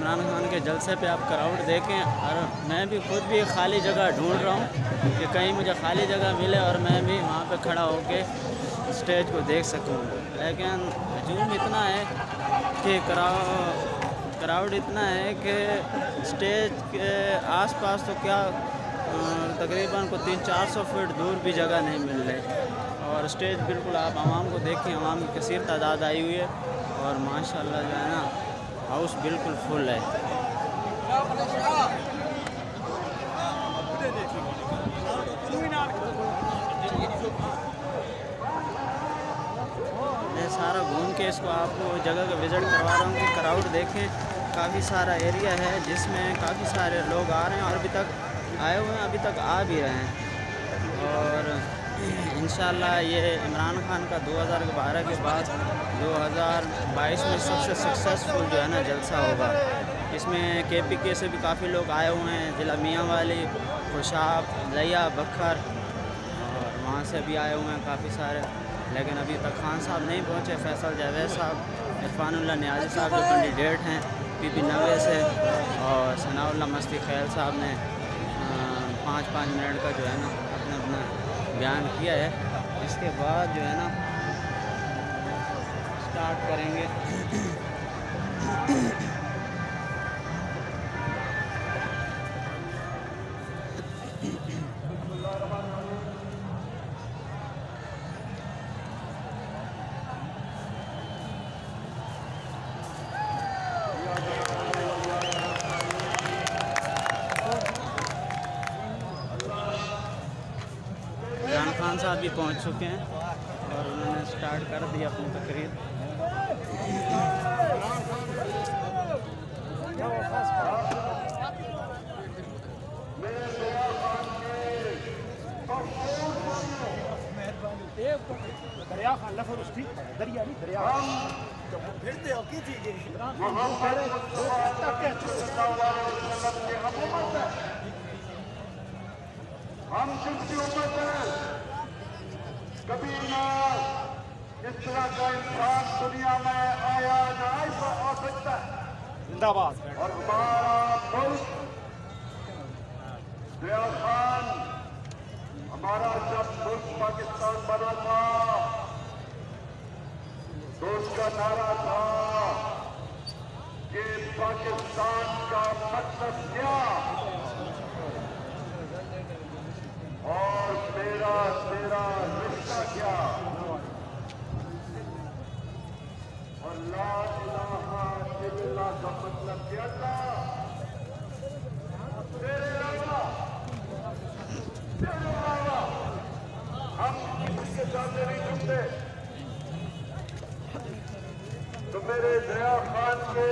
इमरान खान के जलसे पे आप क्राउड देखें। और मैं भी खुद भी खाली जगह ढूंढ रहा हूँ कि कहीं मुझे खाली जगह मिले और मैं भी वहाँ पे खड़ा होके स्टेज को देख सकूँ। लेकिन हजूम इतना है कि क्राउड इतना है कि स्टेज के आसपास तो क्या तकरीबन को 300-400 फीट दूर भी जगह नहीं मिल रही। और स्टेज बिल्कुल आप आवाम को देखें, आवाम की कसीर तादाद आई हुई है और माशाल्लाह जो है ना हाउस बिल्कुल फुल है। मैं सारा घूम के इसको आपको जगह का विज़िट करवा रहा हूँ कि क्राउड देखें। काफ़ी सारा एरिया है जिसमें काफ़ी सारे लोग आ रहे हैं और अभी तक आए हुए हैं, अभी तक आ भी रहे हैं। और इंशाल्लाह ये इमरान खान का 2012 के बाद 2022 में सबसे सक्सेसफुल जो है ना जलसा होगा। इसमें KPK से भी काफ़ी लोग आए हुए हैं, ज़िला मियांवाली, खुशाब, लिया, बखर और वहाँ से भी आए हुए हैं काफ़ी सारे। लेकिन अभी तक खान साहब नहीं पहुँचे। फैसल जावेद साहब, इरफानुल्लाह नियाज़ी साहब जो कैंडिडेट हैं PP 90 से, और सनाउल्लाह मस्ती खैल साहब ने 5-5 मिनट का जो है ना अपना बयान किया है। इसके बाद जो है ना स्टार्ट करेंगे। इमरान खान साहब भी पहुंच चुके हैं और उन्होंने स्टार्ट कर दिया अपनी तकरीर। दरिया खान लफर उसकी दरिया नहीं दरिया फिर दे की चीजें हम जिसकी उम्मत है, कभी ना इस तरह का इंसान दुनिया में आया ना आ सकता है। जिंदाबाद। और हमारा मुल्क दरिया खान, हमारा जब मुल्क पाकिस्तान बना था तो उसका नारा था कि पाकिस्तान का मतलब क्या और मेरा तेरा रिश्ता क्या, और ला इलाहा इल्लल्लाह का मतलब क्या था। तेरे अलावा हम किसी के सामने नहीं झुकते। तो मेरे दरिया खान के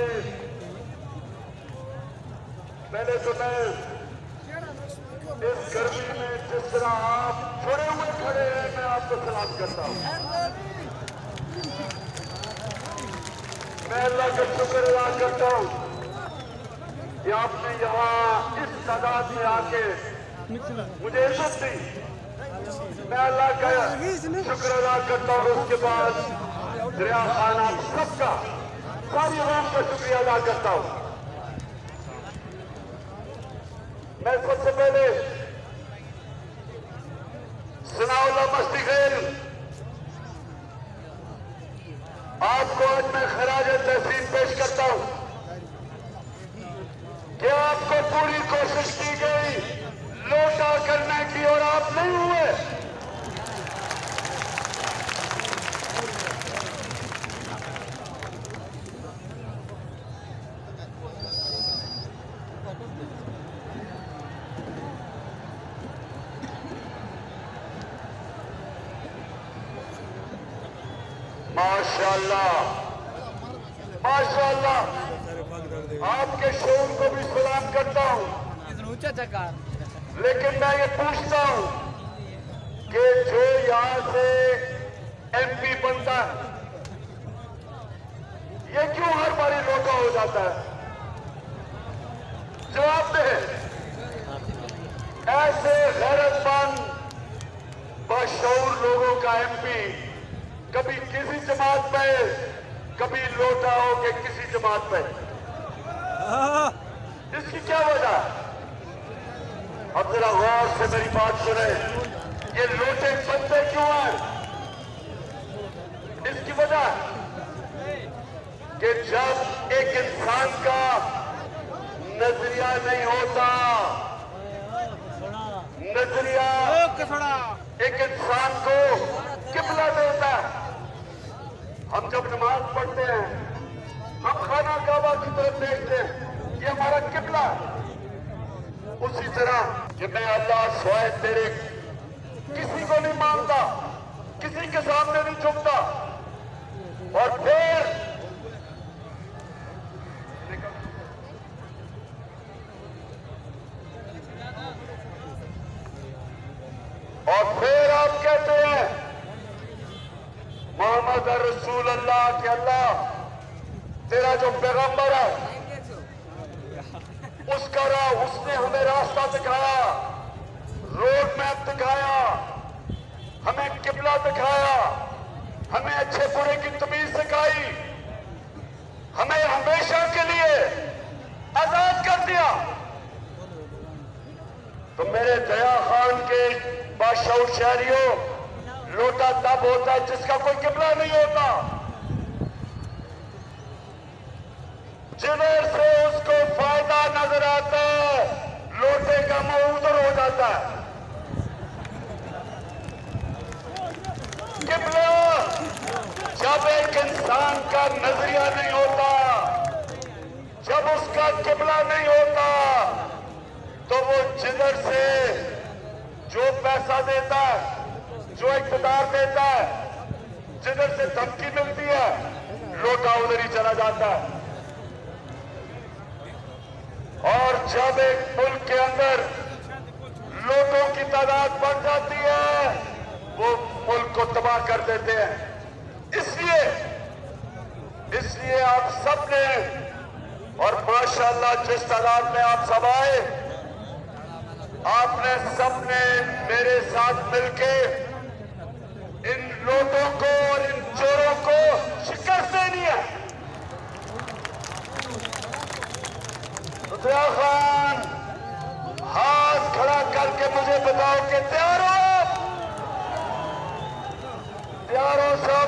पहले तो मैं इस गर्मी में जिस तरह आप छोड़े हुए खड़े हैं, मैं आपको सलाम करता हूँ। मैं अल्लाह का शुक्र अदा करता हूँ कि आपने यहाँ इस तादाद में आके मुझे इज्जत दी। मैं अल्लाह का शुक्र अदा करता हूँ। उसके बाद दरिया खान आप सबका, सारी आवाम का शुक्रिया अदा करता हूँ। मैं सबसे पहले सनाउल्लाह मस्ती खैल आपको आज मैं खराज तहसीन पेश करता हूं कि आपको पूरी कोशिश की गई लोटा करने की और आप नहीं हुए। माशाअल्लाह, माशाअल्लाह, आपके शोर को भी सलाम करता हूं। लेकिन मैं ये पूछता हूं कि जो यहां से MP बनता है, ये क्यों हर बारी लोटा हो जाता है? जवाब दे। ऐसे गैरतमंद बशऊर लोगों का MP कभी किसी जमात पे, कभी लोटा हो के किसी जमात पे। इसकी क्या वजह है? अब जरा गौर से मेरी बात सुने। ये लोटे बनते क्यों हैं? इसकी वजह कि जब एक इंसान का नजरिया नहीं होता, नजरिया एक इंसान को किबला देता है। हम जब नमाज पढ़ते हैं, हम खाना काबा की तरफ देखते हैं, ये हमारा किबला है। उसी तरह कि मैं अल्लाह सोए तेरे किसी को नहीं मानता, किसी के सामने नहीं झुकता, और फिर आप कहते हैं मोहम्मद रसूल अल्लाह के अल्लाह तेरा जो पैगंबर है उसका उसने हमें रास्ता दिखाया, रोड मैप दिखाया, हमें किबला दिखाया, हमें अच्छे बुरे की तमीज सिखाई, हमें हमेशा के लिए आजाद कर दिया। तो मेरे दया खान के बादशाह शहरियों, लोटा तब होता है जिसका कोई किबला नहीं होता, जिधर से उसको फायदा नजर आता है लोटे का मुंह उधर हो जाता है। किबला जब एक इंसान का नजरिया नहीं होता, जब उसका किबला नहीं होता, तो वो जिधर से जो पैसा देता है, जो इक़्तिदार देता है, जिधर से धमकी मिलती है, लोटा उधर ही चला जाता है। और जब एक मुल्क के अंदर लोटों की तादाद बढ़ जाती है, वो मुल्क को तबाह कर देते हैं। इसलिए आप सबने, और माशाअल्लाह जिस तादाद में आप सब आए, आपने सबने मेरे साथ मिलके इन लोटों को और इन चोरों को शिकस्त देनी है। दया खान हाथ खड़ा करके मुझे बताओ कि तैयार हो? तैयार हो सब?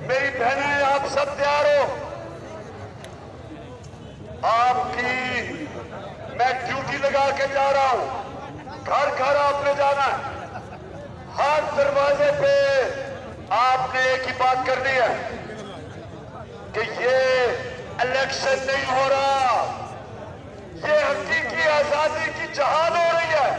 मेरी बहनें आप सब तैयार हो? आपकी मैं ड्यूटी लगा के जा रहा हूं, घर घर आपने जाना है, हर दरवाजे पे आपने एक ही बात करनी है कि ये इलेक्शन नहीं हो रहा, ये हकीकी आजादी की जहाद हो रही है।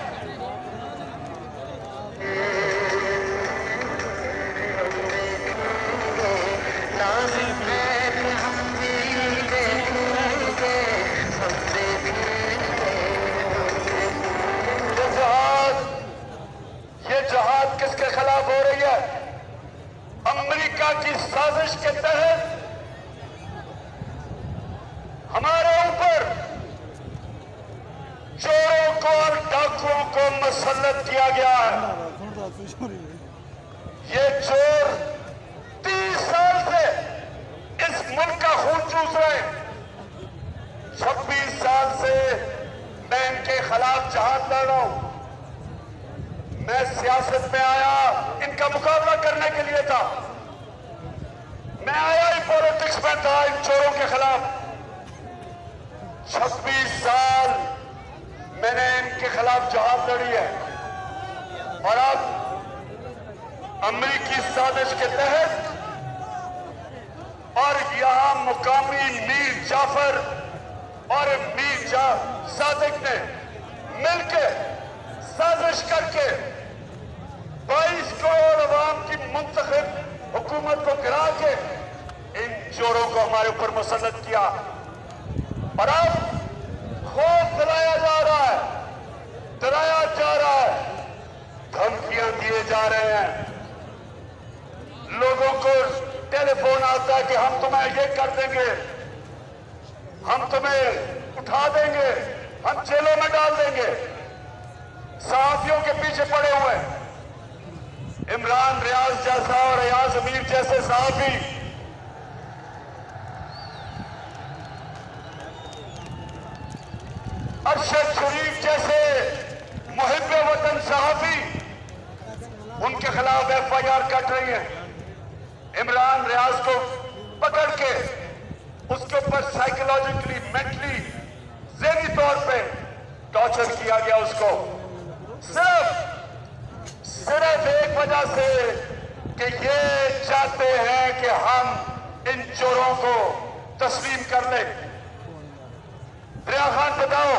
ये जहाद किसके खिलाफ हो रही है? अमेरिका की साजिश के तहत हमारे ऊपर चोरों को और डाकुओं को मसल्लत किया गया है। ये चोर 30 साल से इस मुल्क का खून चूस रहे हैं। 26 साल से मैं इनके खिलाफ जहाद लड़ रहा हूं। मैं सियासत में आया इनका मुकाबला करने के लिए था, मैं आया ही पॉलिटिक्स में था इन चोरों के खिलाफ। 26 साल मैंने इनके खिलाफ जहाद लड़ी है, और अब अमेरिकी साजिश के तहत और यहां मुकामी मीर जाफर और मीर सादिक ने मिलकर साजिश करके 22 करोड़ अवाम की मुंतखब हुकूमत को गिरा के इन चोरों को हमारे ऊपर मुसल्लत किया, और अब खौफ दिलाया जा रहा है, डराया जा रहा है, धमकियां दिए जा रहे हैं। लोगों को टेलीफोन आता है कि हम तुम्हें ये कर देंगे, हम तुम्हें उठा देंगे, हम जेलों में डाल देंगे। सहाफियों के पीछे पड़े हुए हैं। इमरान रियाज जैसा और रियाज अमीर जैसे सहाफी अरशद शरीफ जैसे मुहिब वतन सहाफी उनके खिलाफ FIR कट रही है। इमरान रियाज को पकड़ के उसके ऊपर साइकोलॉजिकली, मेंटली, ज़हनी तौर पे टॉर्चर किया गया उसको, सिर्फ एक वजह से कि ये चाहते हैं कि हम इन चोरों को तस्लीम कर ले। रिया खान बताओ,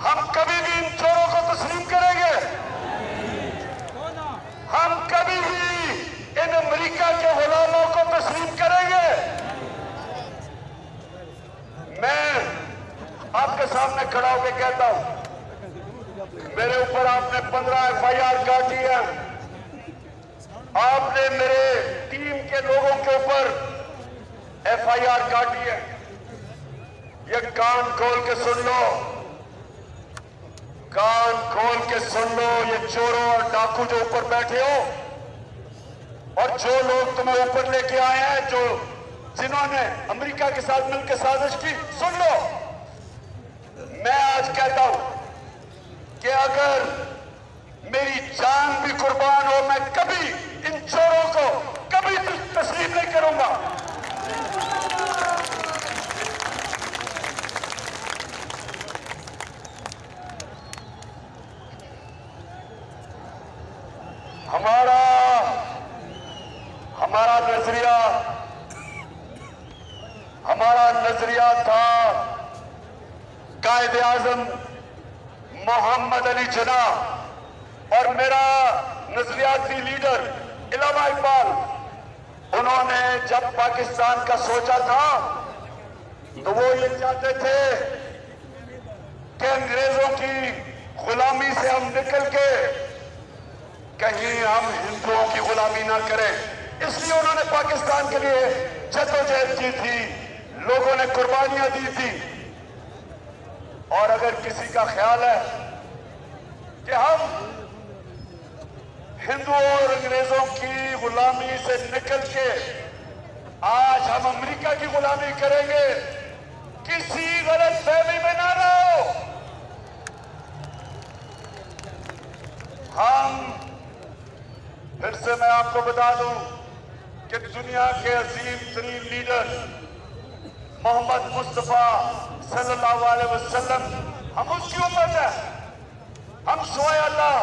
हम कभी भी इन चोरों को तस्लीम करेंगे? हम कभी भी इन अमेरिका के गुलामों को तस्लीम करेंगे? मैं आपके सामने खड़ा होकर कहता हूं, मेरे ऊपर आपने 15 FIR काटी है, आपने मेरे टीम के लोगों के ऊपर FIR काटी है। ये कान खोल के सुन लो, कान खोल के सुन लो, ये चोरों और डाकू जो ऊपर बैठे हो और जो लोग तुम्हें ऊपर लेके आए हैं, जो जिन्होंने अमेरिका के साथ मिलकर साजिश की, सुन लो, मैं आज कहता हूं कि अगर मेरी जान भी कुर्बान हो, मैं कभी इन चोरों को कभी तस्लीम नहीं करूंगा। हमारा नजरिया था कायदे आजम मोहम्मद अली जिन्ना और मेरा नजरियाती लीडर इलामा इकबाल, उन्होंने जब पाकिस्तान का सोचा था तो वो ये चाहते थे कि अंग्रेजों की गुलामी से हम निकल के कहीं हम हिंदुओं की गुलामी ना करें। इसलिए उन्होंने पाकिस्तान के लिए जद्दोजहद की थी, लोगों ने कुर्बानियां दी थी। और अगर किसी का ख्याल है कि हम हिंदुओं और अंग्रेजों की गुलामी से निकल के आज हम अमेरिका की गुलामी करेंगे, किसी गलत फहमी में ना रहो। हम फिर से मैं आपको बता दूं कि दुनिया के अजीम तरीन लीडर मोहम्मद मुस्तफा सल्लल्लाहु अलैहि वसल्लम, हम उसकी उम्मत है। हम सोए अल्लाह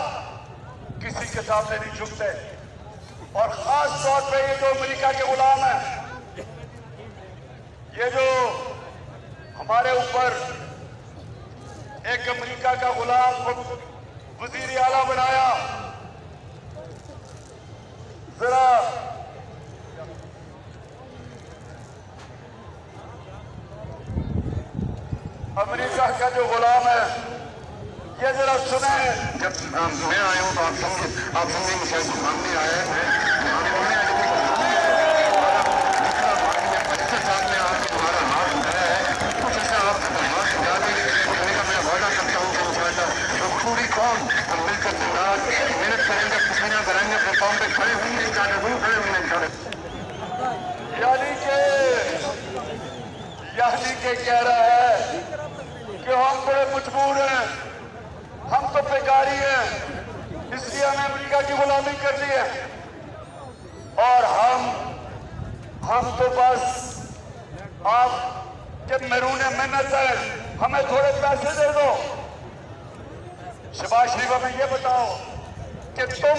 किसी के सामने नहीं झुकते। और खास तौर पे ये जो अमेरिका के गुलाम है, ये जो हमारे ऊपर एक अमेरिका का गुलाम वजीर आला बनाया, जरा अमेरिका का जो गुलाम है ये जरा सुने। जब मैं आया हूँ तो आप समझेंगे शायद सामने आया है। 25 साल में आपने हमारा हाथ उठाया है, कुछ ऐसा आप हाथ उठा देने का मैं वादा करता हूँ कि पूरी कौम हम मिलकर मेहनत करेंगे, पसीना करेंगे, अपने कौम पे खड़े होंगे, खड़े होंगे। यानी के कह रहा है कि हम बड़े मजबूर हैं, हम तो बेकारी हैं, इसलिए हमें अमेरिका की गुलामी करनी है। और हम तो बस आप जब महरूने मेहनत है, हमें थोड़े पैसे दे दो। शहबाज शरीफ हमें ये बताओ कि तुम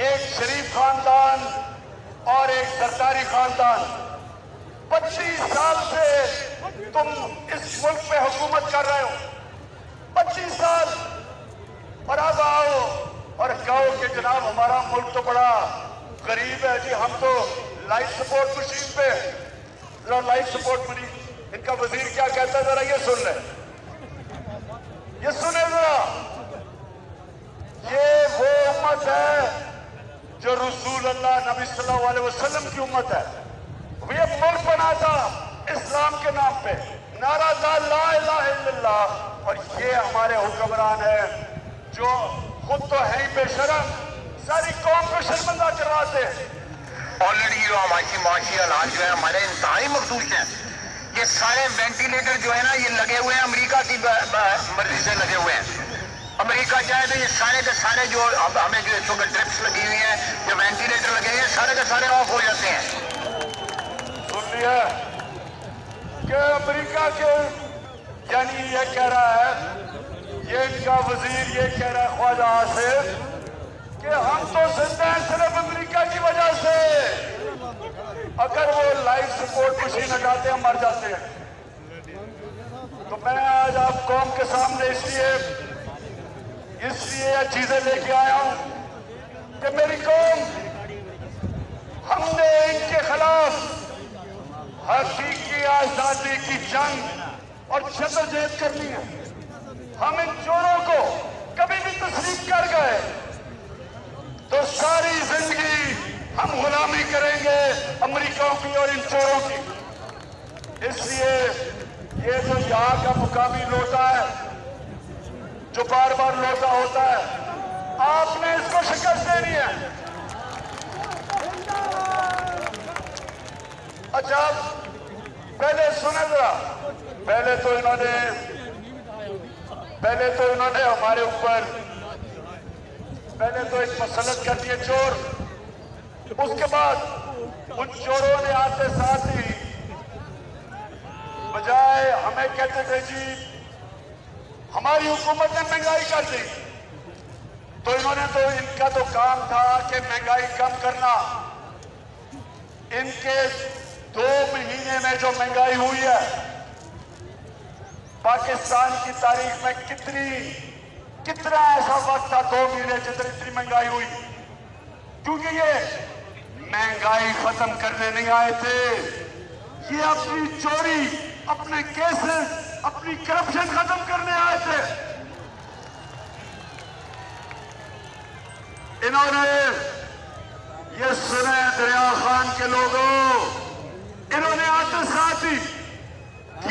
एक शरीफ खानदान और एक सरकारी खानदान, 25 साल से तुम इस मुल्क पे हुकूमत कर रहे हो, 25 साल, और अब आओ और कहो कि जनाब हमारा मुल्क तो बड़ा गरीब है जी, हम तो लाइफ सपोर्ट मशीन पे, जरा लाइफ सपोर्ट मशीन, इनका वजीर क्या कहता है जरा ये सुन ले, ये सुने जरा। ये वो उम्मत है जो रसूल अल्लाह नबी सल्लल्लाहु अलैहि वसल्लम की उम्मत है। ये मुल्क बना था इस्लाम के नाम पे, नारा था ला इलाहा इल्लल्लाह, और ये हमारे हुक्मरान है जो खुद तो है ही बेशरम, सारी कौम को शर्मिंदा करवाते हैं। ऑलरेडी जो हमारी माशी हालात जो है हमारे इंतहाई मखदूश हैं, ये ये सारे वेंटिलेटर जो है ना ये लगे हुए हैं अमेरिका की मर्जी से लगे हुए हैं। अमेरिका चाहे तो ये सारे के सारे जो हमें जो शुगर ड्रिप्स लगी हुई है, जो वेंटिलेटर लगे हैं, सारे के सारे ऑफ हो जाते हैं। सुन लिया कि अमेरिका के यानी ये कह रहा है, ये इनका वजीर ये कह रहा है ख्वाजा आसिफ कि हम तो जिंदा हैं सिर्फ अमेरिका की वजह से। अगर वो लाइफ सपोर्ट मशीन हटाते हैं मर जाते हैं। तो मैं आज आप कौम के सामने इसलिए ये चीजें लेके आया हूं कि मेरी कौम, हमने इनके खिलाफ हकीकी आजादी की जंग और जद्दोजहद करनी है। हम इन चोरों को कभी भी तस्लीम कर गए तो सारी जिंदगी हम गुलामी करेंगे अमेरिकाओं की और इन चोरों की। इसलिए ये जो यहाँ का मुकामी लोटा है जो बार बार लोटा होता है, आपने इसको शिकस्त देनी है। अच्छा पहले सुने जरा, पहले तो इन्होंने हमारे ऊपर पहले तो एक मसलत कर दिए चोर। उसके बाद उन चोरों ने आते साथ ही बजाय हमें कहते थे जी हमारी हुकूमत ने महंगाई कर दी, तो इनका तो काम था कि महंगाई कम करना। इनके 2 महीने में जो महंगाई हुई है पाकिस्तान की तारीख में कितना ऐसा वक्त था 2 महीने जितनी इतनी महंगाई हुई, क्योंकि ये महंगाई खत्म करने नहीं आए थे, ये अपनी चोरी, अपने केसेस, अपनी करप्शन खत्म करने आए थे। इन्होंने ये सुने दरिया खान के लोगों, इन्होंने आते साथ ही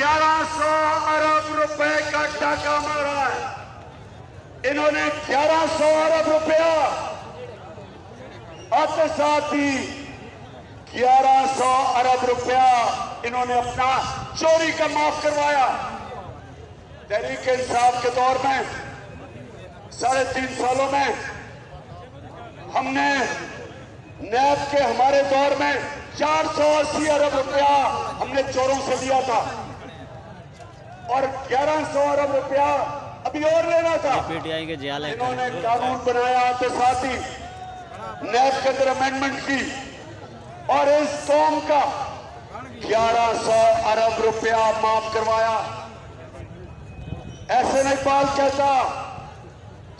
1100 अरब रुपए का डाका मारा है। इन्होंने 1100 अरब रुपया आते साथ ही 1100 अरब रुपया इन्होंने अपना चोरी का माफ करवाया। तहरीक इंसाफ के दौर में 3.5 सालों में हमने नैब के हमारे दौर में 480 अरब रुपया हमने चोरों से लिया था और 1100 अरब रुपया अभी और लेना था। पीटीआई के जियाले इन्होंने कानून बनाया आते साथ ही नैब के अंदर अमेंडमेंट की और इस कौम का 1100 अरब रुपया माफ करवाया। ऐसे नहीं पाल कहता,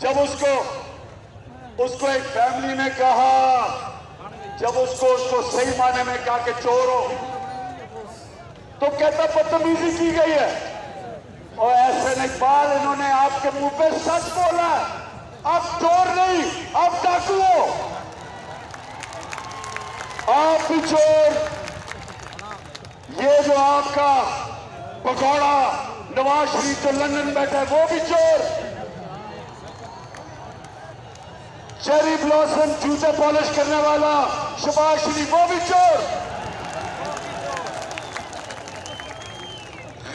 जब उसको एक फैमिली ने कहा, जब उसको सही माने में कहा कि चोर हो, तो कहता बदतमीजी की गई है। और ऐसे नहीं पाल, इन्होंने आपके मुंह पे सच बोला, आप चोर नहीं, आप डाकू हो, आप भी चोर। ये जो आपका पकौड़ा नवाज शरीफ जो लंदन बैठा है वो भी चोर। चेरी ब्लॉसम जूते पॉलिश करने वाला शहबाज शरीफ वो भी चोर।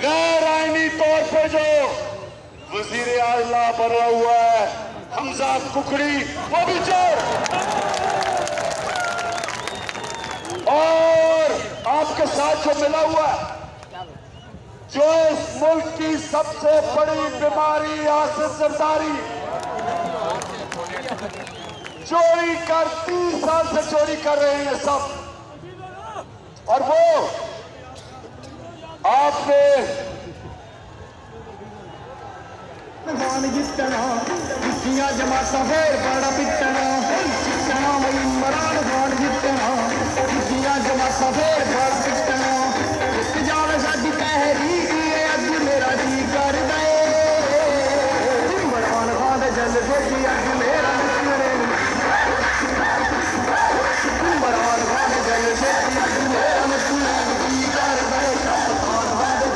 गैर आईनी तौर पे जो वजीर आला बना हुआ है हमजा कुकड़ी वो भी चोर। और आपके साथ जो मिला हुआ है, जो इस मुल्क की सबसे बड़ी बीमारी आसिफ जरदारी, चोरी कर 30 साल से चोरी कर रहे हैं सब। और वो आपने जमाता फिर बड़ा पिटना इमरान खान जितना जमाता फिर बड़ा पिटना जावे साडी तहरीक अज मेरा जी कर दे इमरान खान जल सोची अज मेरा इमरान खान जल सोची अज मेरा जी कर दे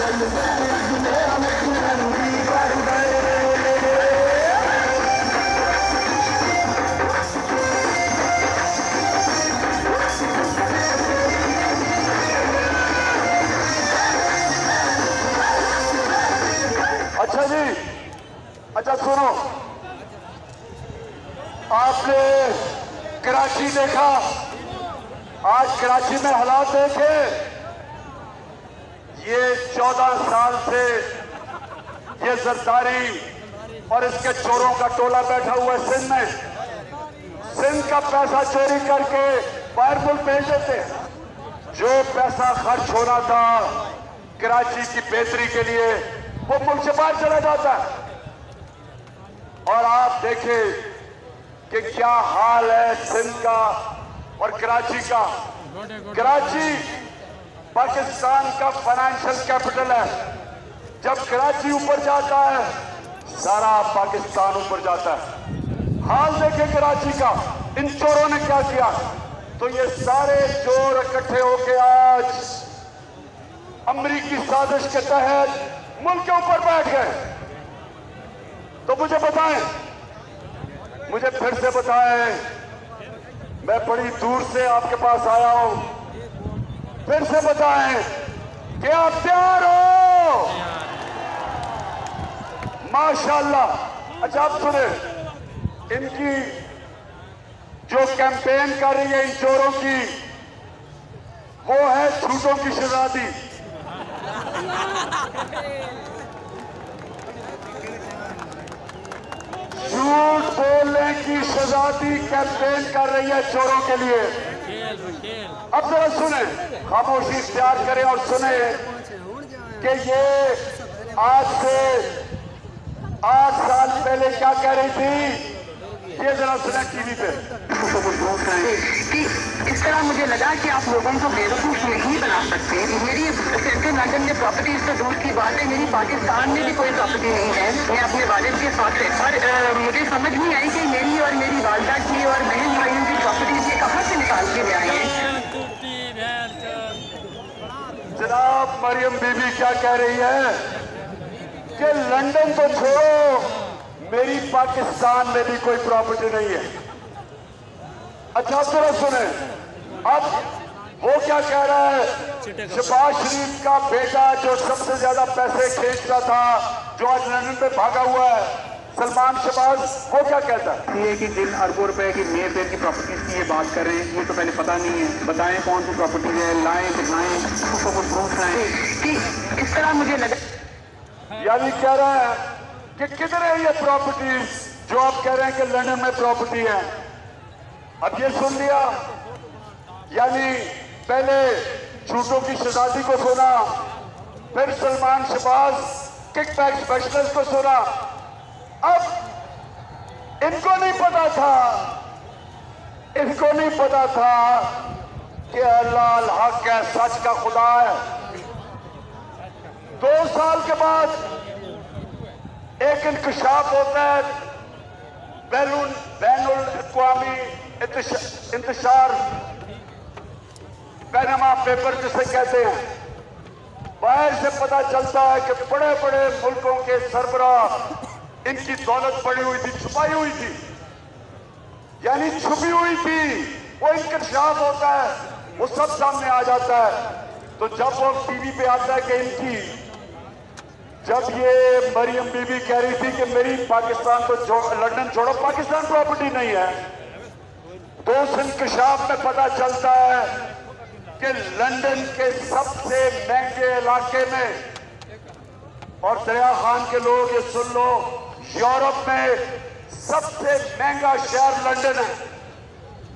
जल सोची अज मेरा जी कर दे। देखा, आज कराची में हालात देखे। ये 14 साल से ये जरदारी और इसके चोरों का टोला बैठा हुआ है सिंध में। सिंध का पैसा चोरी करके बाहर मुल्क भेज देते हैं। जो पैसा खर्च होना था कराची की बेहतरी के लिए, वो मुल्क से बाहर चला जाता है। और आप देखें कि क्या हाल है सिंध का और कराची का। कराची पाकिस्तान का फाइनेंशियल कैपिटल है। जब कराची ऊपर जाता है, सारा पाकिस्तान ऊपर जाता है। हाल देखें कराची का, इन चोरों ने क्या किया। तो ये सारे चोर इकट्ठे होके आज अमेरिकी साजिश के तहत मुल्क के ऊपर बैठ गए। तो मुझे बताएं, मुझे फिर से बताएं, मैं बड़ी दूर से आपके पास आया हूं, फिर से बताएं कि आप तैयार हो। माशाअल्लाह। अच्छा आप सुने, इनकी जो कैंपेन कर रही है इन चोरों की, वो है झूठों की शहजादी। झूठ बोलने की शहजादी कैंपेन कर रही है चोरों के लिए। अब जरा सुने, खामोशी इख्तियार करें और सुने कि ये आज से 8 साल पहले क्या कह रही थी। ये जरा सुने टीवी पे। कि इस तरह मुझे लगा कि आप लोगों को बेवकूफ नहीं बना सकते। मेरी सेंट्रल लंदन में प्रॉपर्टीज तो दूर की बात है, मेरी पाकिस्तान में भी कोई प्रॉपर्टी नहीं है। मैं अपने वालिद के साथ और मुझे समझ नहीं आई कि मेरी और मेरी वालदा की और बहन भाइयों की प्रॉपर्टीज ये कहाँ से निकाल के ले आए हैं। जनाब मरियम बीबी क्या कह रही है कि लंदन तो छोड़ो, मेरी पाकिस्तान में भी कोई प्रॉपर्टी नहीं है। अच्छा जरा सुने, अब वो क्या कह रहा है। शहबाज शरीफ का बेटा जो सबसे ज्यादा पैसे खींचता था, जो आज लंदन में भागा हुआ है, सलमान शहबाज, वो क्या कहता है। ये कि जिन अरबों रुपए की मेयर पेयर की प्रॉपर्टीज की ये बात कर रहे हैं, ये तो पहले पता नहीं है। बताएं कौन सी प्रॉपर्टीज है, लाएं दिखाएं, उसको कुछ प्रूफ लाएं कि इस तरह मुझे लगा। यानी कह रहा है कि किधर है ये प्रॉपर्टीज जो आप कह रहे हैं कि लंदन में प्रॉपर्टी है। अब ये सुन लिया, यानी पहले झूठों की शहजादी को सुना, फिर सलमान शहबाज किकबैक स्पेशलिस्ट को सुना। अब इनको नहीं पता था, इनको नहीं पता था कि अल्लाह अल हक है, सच का खुदा है। 2 साल के बाद एक इंकशाफ होता है, बैनुल अक़वामी इंतशार पैनामा पेपर जिसे कहते हैं। बाहर से पता चलता है कि बड़े बड़े मुल्कों के सरबराह, इनकी दौलत पड़ी हुई थी, छुपाई हुई थी, यानी छुपी हुई थी। वो इंकशाफ होता है, वो सब सामने आ जाता है। तो जब वो टीवी पे आता है कि इनकी, जब ये मरियम बीबी कह रही थी कि मेरी पाकिस्तान तो लंदन छोड़ो, पाकिस्तान प्रॉपर्टी नहीं है, तो उस इंकशाफ में पता चलता है कि लंदन के सबसे महंगे इलाके में, और दरिया खान के लोग ये सुन लो, यूरोप में सबसे महंगा शहर लंदन है।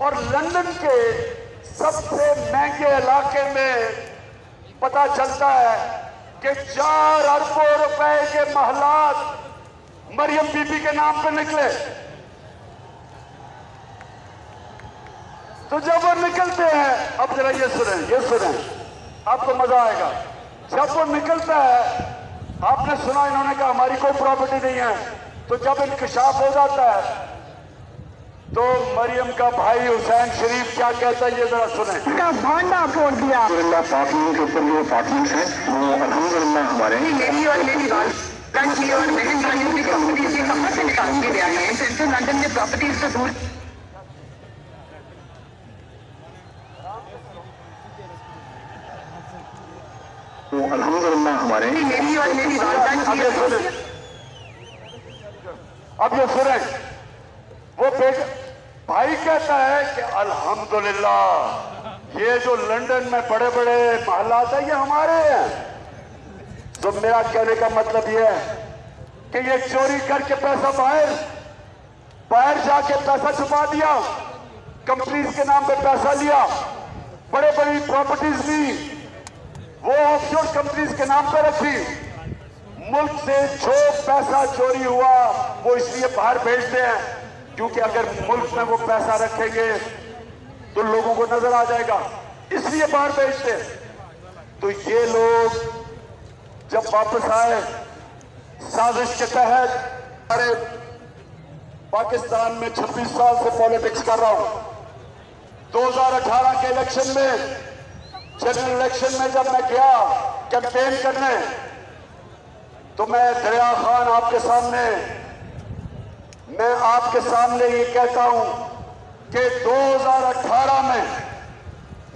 और लंदन के सबसे महंगे इलाके में पता चलता है कि 4 अरबों रुपए के महलात मरियम बीबी के नाम पे निकले। तो जब वो निकलते हैं, अब जरा ये सुने, आपको मजा आएगा। जब वो निकलता है, आपने सुना इन्होंने कहा हमारी कोई प्रॉपर्टी नहीं है। तो जब इंकशाफ हो जाता है, तो मरियम का भाई हुसैन शरीफ क्या कहता है, ये जरा सुने। का भांडा फोड़ दिया। अल्हम्दुलिल्लाह के ऊपर जो अपार्टमेंट्स हैं वो अल्हम्दुलिल्लाह हमारे मेरी और मेरी वालदा की और बहन भाइयों की प्रॉपर्टीज ये कहाँ से निकाल के ले आए हैं। सेंट्रल लंदन में प्रॉपर्टीज तो दूर। वो अल्हम्दुलिल्लाह हमारे मेरी और मेरी वालदा की। अब ये सुने, वो भाई कहता है कि अल्हम्दुलिल्लाह ये जो लंदन में बड़े बड़े महलात है ये हमारे हैं। तो मेरा कहने का मतलब ये है कि ये चोरी करके पैसा बाहर जाके पैसा छुपा दिया, कंपनीज के नाम पे पैसा लिया, बड़े बड़ी प्रॉपर्टीज ली, वो ऑफशोर कंपनीज के नाम पे रखी। मुल्क से जो पैसा चोरी हुआ वो इसलिए बाहर भेजते हैं क्योंकि अगर मुल्क में वो पैसा रखेंगे तो लोगों को नजर आ जाएगा, इसलिए बाहर भेजते हैं। तो ये लोग जब वापस आए साजिश के तहत, अरे पाकिस्तान में 26 साल से पॉलिटिक्स कर रहा हूं। 2018 के इलेक्शन में, जनरल इलेक्शन में जब मैं गया कैंपेन करने, तो मैं दरिया खान मैं आपके सामने ये कहता हूं कि 2018 में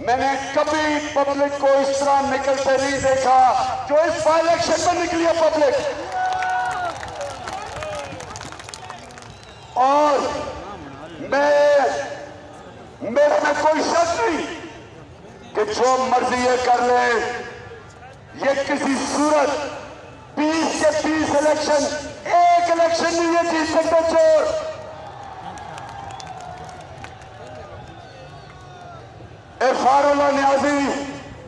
मैंने कभी पब्लिक को इस तरह निकलते नहीं देखा जो इस बाई इलेक्शन में निकली है पब्लिक। और मेरे में कोई शक नहीं कि जो मर्जी ये कर ले, ये किसी सूरत 20 के 30 इलेक्शन, एक इलेक्शन नहीं ये जीत सकते चोर। फारुल्लाह नियाजी,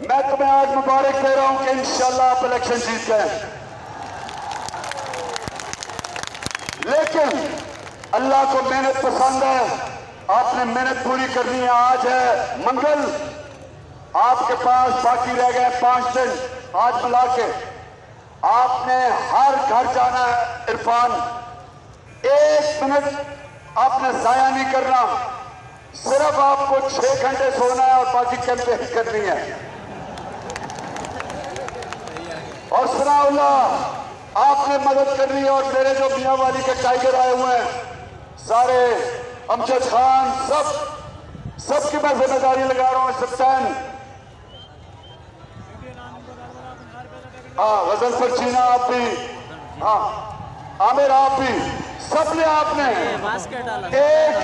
मैं तुम्हें आज मुबारक दे रहा हूं कि इंशाल्लाह आप इलेक्शन जीत गए। लेकिन अल्लाह को मेहनत पसंद है, आपने मेहनत पूरी करनी है। आज है मंगल, आपके पास बाकी रह गए 5 दिन। आज मिला के आपने हर घर जाना है। इरफान, 1 मिनट आपने जाया नहीं करना, सिर्फ आपको 6 घंटे सोना है और बाकी कैंपेन करनी है। और सनाउल्लाह, आपने मदद करनी है। और मेरे जो मियां वाली के टाइगर आए हुए हैं सारे, अमजद खान, सबकी मैं जिम्मेदारी लगा रहा हूं। सप्तान, हाँ, वजन पर चीना आप भी, हाँ आमिर आप भी, सबने आपने एक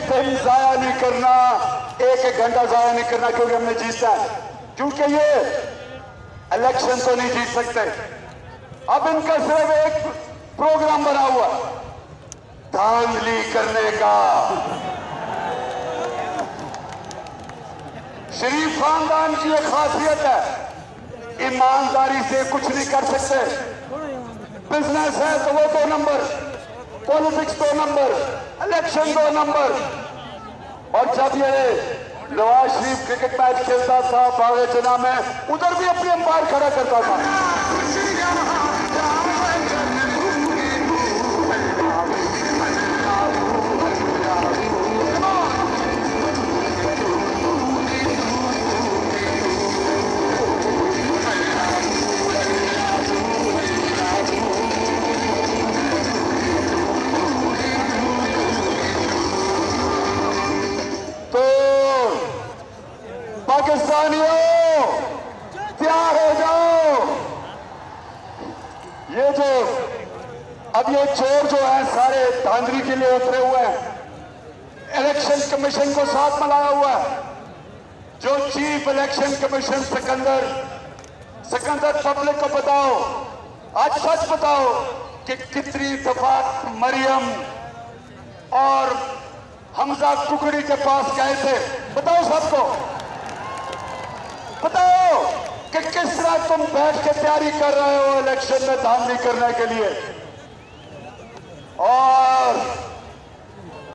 दिन जाया नहीं करना, एक घंटा जाया नहीं करना, क्योंकि हमने जीतना है। क्योंकि ये इलेक्शन तो नहीं जीत सकते। अब इनका सिर्फ एक प्रोग्राम बना हुआ धांधली करने का। शरीफ खानदान की एक खासियत है, ईमानदारी से कुछ नहीं कर सकते। बिजनेस है तो वो 2 number, politics 2 number, election 2 number. और जब ये नवाज शरीफ क्रिकेट मैच खेलता था बागे जना में, उधर भी अपनी अंपायर खड़ा करता था। पाकिस्तानियों तैयार हो जाओ। ये जो अब ये चोर जो है सारे धांधली के लिए उतरे हुए हैं, इलेक्शन कमीशन को साथ मिलाया हुआ है। जो chief election commission Sikandar public को बताओ, आज सच बताओ कि कितनी दफा मरियम और हमजा कुकड़ी के पास गए थे। बताओ सबको, बताओ कि किस तरह तुम बैठ के तैयारी कर रहे हो इलेक्शन में धांधली करने के लिए।